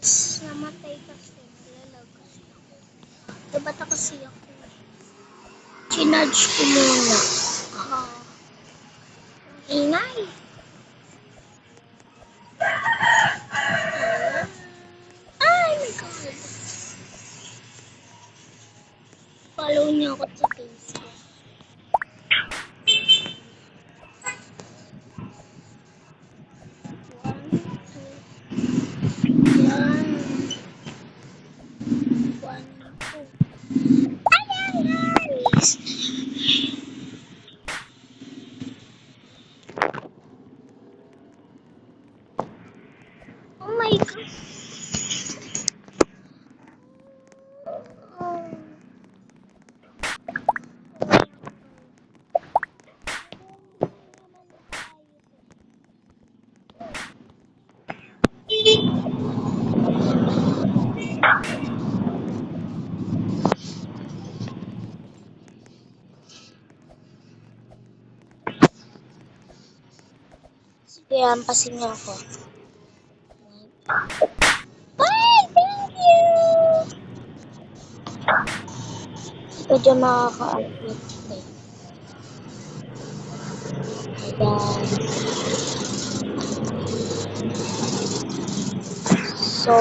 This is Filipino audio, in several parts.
Namatay kasi. Nalalagas na. Nabata kasi ako. Chinarge ko muna. Ingay. Ay, my God. Follow niyo ako sa Facebook. Yan. 1, 2. Ayan, guys. Oh my God. Oh. Sige, ampasin niyo ako. Bye! Thank you! Ito dyan makaka-upload ko. Ayan. So,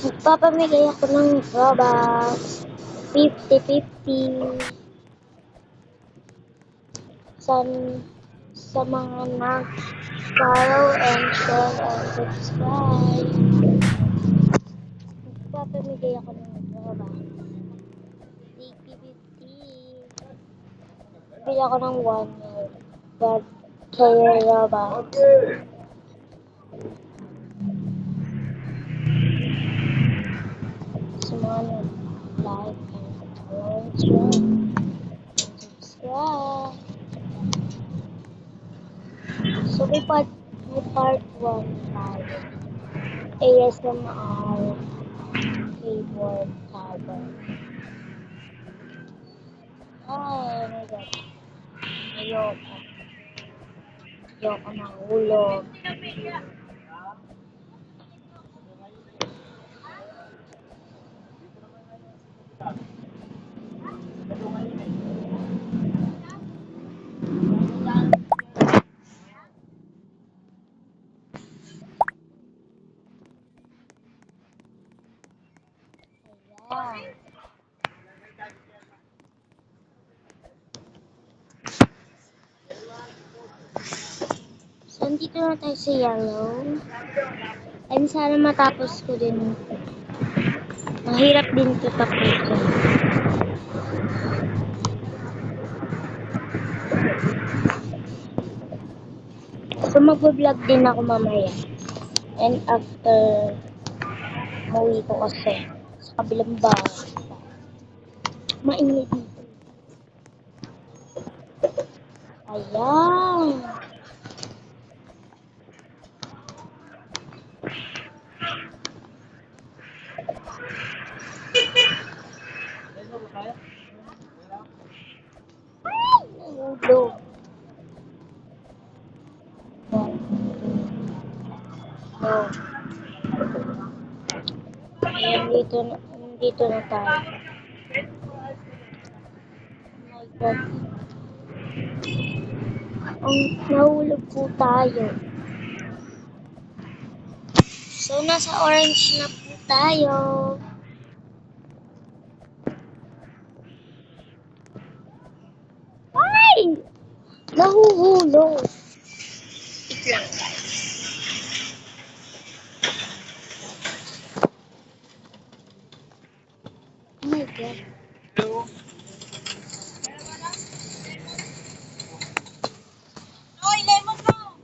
magpapamigay ako ng Robux. 50-50. Sa mga nag-follow and share and subscribe. Magpapamigay ako ng Robux. 50-50. Bili ako ng 1 year. But, kayo Robux. Sa mga nag-like and subscribe. So, may part 1 tayo. ASMR keyboard cover. Ay, my God. Ayoko. Ayoko mahulog. Ayan. So, dito na tayo sa yellow. And sana matapos ko din. Mahirap din ito tapusin. So, mag-vlog din ako mamaya. And after, mauwi ko kasi sa kabilang bahay. Mainit dito. Ayan. Nahulog. No. Ayan, dito na tayo. Oh my God. Nahulog po tayo. So, nasa orange na po tayo. Ay! Nahuhulog. Wait lang, guys. Oh my God. Oy, lemon mo!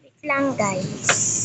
Wait lang, guys.